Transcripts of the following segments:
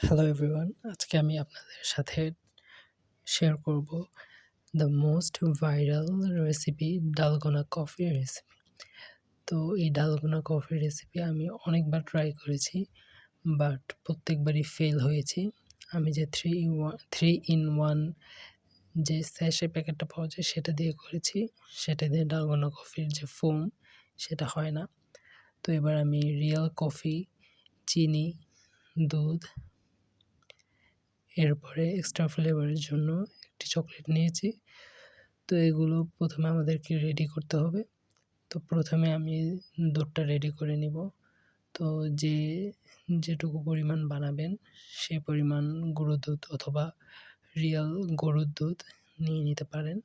Hello everyone, আজকে আমি আপনাদের সাথে শেয়ার করব the most viral recipe dalgona coffee recipe. তো এই ডালগোনা কফি রেসিপি আমি অনেকবার ট্রাই করেছি, বাট প্রত্যেকবারই ফেল হয়েছি। আমি যে থ্রি ইন ওয়ান যে স্যাশে প্যাকেটটা পাওয়া যায় সেটা দিয়ে করেছি, সেটা দিয়ে ডালগোনা কফির যে ফোম সেটা হয় না। তো এবার আমি রিয়েল কফি, চিনি, দুধ, এরপরে এক্সট্রা ফ্লেভারের জন্য একটি চকলেট নিয়েছি। তো এগুলো প্রথমে আমাদেরকে রেডি করতে হবে। তো প্রথমে আমি দুধটা রেডি করে নিব। তো যেটুকু পরিমাণ বানাবেন সেই পরিমাণ গুঁড়ো দুধ অথবা রিয়াল গরুর দুধ নিয়ে নিতে পারেন।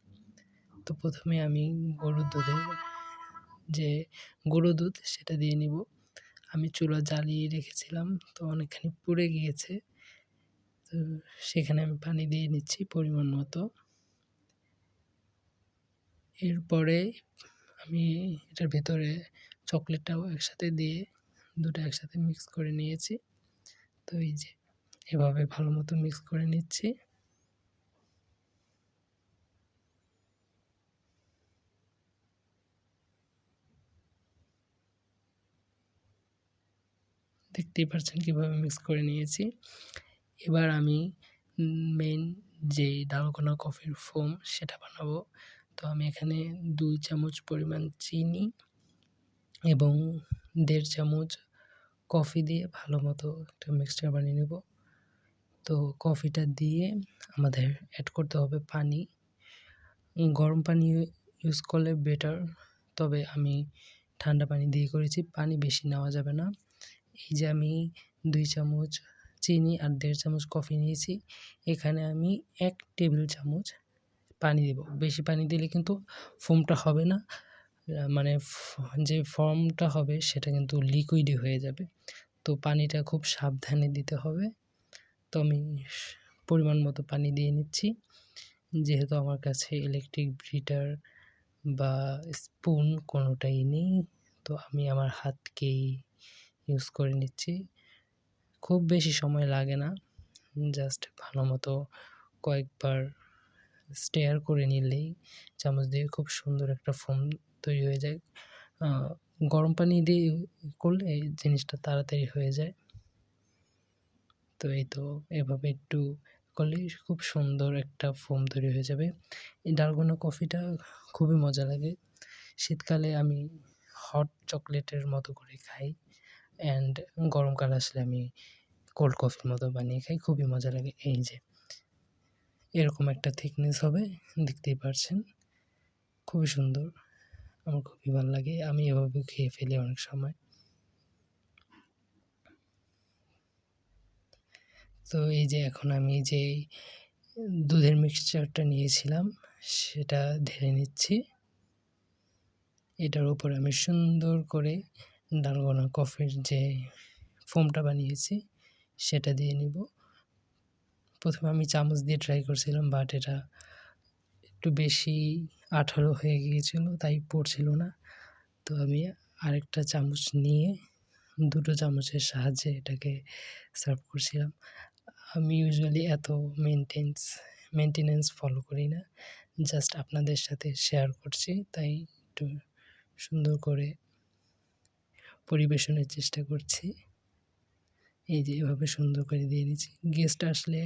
তো প্রথমে আমি গরুর দুধের যে গুঁড়ো দুধ সেটা দিয়ে নিব। আমি চুলা জ্বালিয়ে রেখেছিলাম, তো অনেকখানি পুড়ে গিয়েছে। তো সেখানে আমি পানি দিয়ে নিচ্ছি পরিমাণ মতো। এরপরে আমি এটার ভেতরে চকলেটটাও একসাথে দিয়ে দুটো একসাথে মিক্স করে নিয়েছি। তো এই যে এভাবে ভালো মতো মিক্স করে নিচ্ছি। দেখতেই পাচ্ছেন কীভাবে মিক্স করে নিয়েছি। এবার আমি মেইন যেই ডালগোনা কফির ফোম সেটা বানাবো। তো আমি এখানে 2 চামচ পরিমাণ চিনি এবং 1.5 চামচ কফি দিয়ে ভালো মতো একটা মিক্সচার বানিয়ে নেব। তো কফিটা দিয়ে আমাদের অ্যাড করতে হবে পানি। গরম পানি ইউজ করলে বেটার, তবে আমি ঠান্ডা পানি দিয়ে করেছি। পানি বেশি নেওয়া যাবে না। এই যে আমি 2 চামচ চিনি আর 1.5 চামচ কফি নিয়েছি। এখানে আমি 1 টেবিল চামচ পানি দেব। বেশি পানি দিলে কিন্তু ফোমটা হবে না। মানে যে ফর্মটা হবে সেটা কিন্তু লিকুইডই হয়ে যাবে। তো পানিটা খুব সাবধানে দিতে হবে। তো আমি পরিমাণ মতো পানি দিয়ে নিচ্ছি। যেহেতু আমার কাছে ইলেকট্রিক বিটার বা স্পুন কোনোটাই নেই, তো আমি আমার হাতকেই ইউজ করে নিচ্ছি। খুব বেশি সময় লাগে না, জাস্ট ভালো মতো কয়েকবার স্টেয়ার করে নিলেই চামচ দিয়ে খুব সুন্দর একটা ফোম তৈরি হয়ে যায়। গরম পানি দিয়ে করলে এই জিনিসটা তাড়াতাড়ি হয়ে যায়। তো এই তো এভাবে একটু করলেই খুব সুন্দর একটা ফোম তৈরি হয়ে যাবে। এই ডালগোনা কফিটা খুবই মজা লাগে। শীতকালে আমি হট চকলেটের মতো করে খাই, অ্যান্ড গরমকাল আসলে আমি কোল্ড কফির মতো বানিয়ে খাই, খুবই মজা লাগে। এই যে এরকম একটা থিকনেস হবে, দেখতেই পারছেন, খুবই সুন্দর, আমার খুবই ভালো লাগে। আমি এভাবে খেয়ে ফেলি অনেক সময়। তো এই যে এখন আমি যে দুধের মিক্সচারটা নিয়েছিলাম সেটা ঢেলে নিচ্ছি। এটার উপরে আমি সুন্দর করে ডালগোনা কফির যে ফোমটা বানিয়েছি সেটা দিয়ে নিব। প্রথমে আমি চামচ দিয়ে ট্রাই করছিলাম, বাট এটা একটু বেশি আঠালো হয়ে গিয়েছিল, তাই পড়ছিল না। তো আমি আরেকটা চামচ নিয়ে দুটো চামচের সাহায্যে এটাকে সার্ভ করছিলাম। আমি ইউজুয়ালি এত মেনটেনেন্স ফলো করি না, জাস্ট আপনাদের সাথে শেয়ার করছি, তাই একটু সুন্দর করে পরিবেশনের চেষ্টা করছি। এই যে এভাবে সুন্দর করে দিয়ে নিচ্ছি। গেস্ট আসলে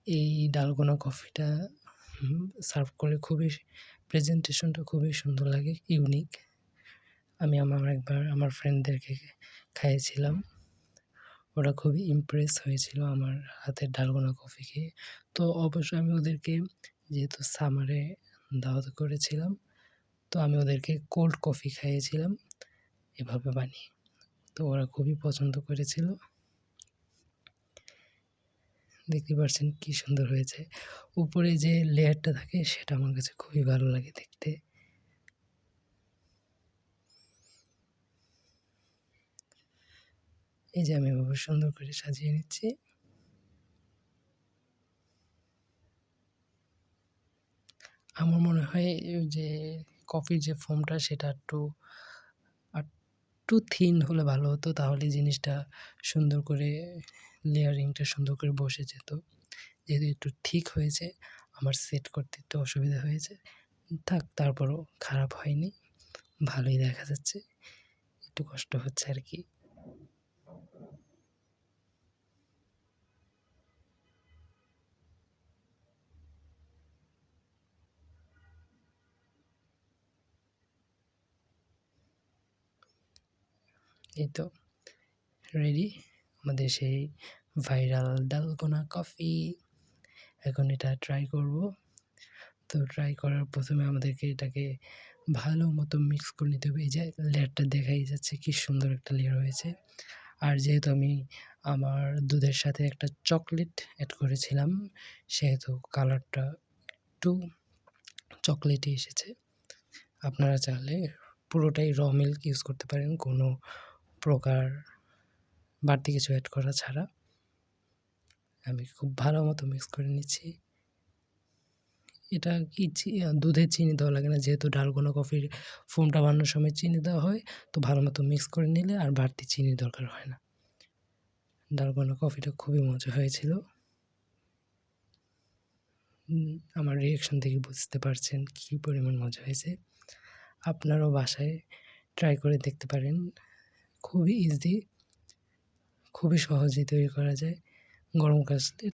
এই ডালগোনা কফিটা সার্ভ করলে প্রেজেন্টেশনটা খুবই সুন্দর লাগে, ইউনিক। আমি একবার আমার ফ্রেন্ডদেরকে খাইয়েছিলাম, ওরা খুবই ইমপ্রেস হয়েছিল আমার হাতের ডালগোনা কফি খেয়ে। তো অবশ্যই আমি ওদেরকে, যেহেতু সামারে দাওয়াত করেছিলাম, তো আমি ওদেরকে কোল্ড কফি খাইয়েছিলাম এভাবে বানিয়ে। তো ওরা খুবই পছন্দ করেছিল। দেখতে পাচ্ছেন কি সুন্দর হয়েছে। উপরে যে লেয়ারটা থাকে সেটা আমার কাছে খুবই ভালো লাগে দেখতে। এই যে আমি এভাবে সুন্দর করে সাজিয়ে নিচ্ছি। আমার মনে হয় যে কফির যে ফোমটা সেটা একটু থিন হলে ভালো হতো, তাহলে জিনিসটা সুন্দর করে লেয়ারিংটা সুন্দর করে বসে যেত। যেহেতু একটু ঠিক হয়েছে, আমার সেট করতে একটু অসুবিধা হয়েছে। থাক, তারপরও খারাপ হয়নি, ভালোই দেখা যাচ্ছে। একটু কষ্ট হচ্ছে আরকি। এই তো রেডি আমাদের সেই ভাইরাল ডালগোনা কফি। এখন এটা ট্রাই করব। তো ট্রাই করার প্রথমে আমাদেরকে এটাকে ভালো মতো মিক্স করে নিতে হবে। এই যে লেয়ারটা দেখাই যাচ্ছে কি সুন্দর একটা লেয়ার হয়েছে। আর যেহেতু আমি আমার দুধের সাথে একটা চকলেট অ্যাড করেছিলাম, সেহেতু কালারটা একটু চকলেটি এসেছে। আপনারা চাইলে পুরোটাই মিল্ক ইউজ করতে পারেন, কোনো প্রকার বাড়তি কিছু অ্যাড করা ছাড়া। আমি খুব ভালো মতো মিক্স করে নিচ্ছি। এটা কি দুধে চিনি দেওয়া লাগে না, যেহেতু ডালগোনা কফির ফোমটা বানানোর সময় চিনি দেওয়া হয়, তো ভালো মতো মিক্স করে নিলে আর বাড়তি চিনির দরকার হয় না। ডালগোনা কফিটা খুবই মজা হয়েছিল। আমার রিঅ্যাকশন থেকে বুঝতে পারছেন কী পরিমাণ মজা হয়েছে। আপনারাও বাসায় ট্রাই করে দেখতে পারেন। খুবই ইজি, খুবই সহজেই তৈরি করা যায়। গরমকালে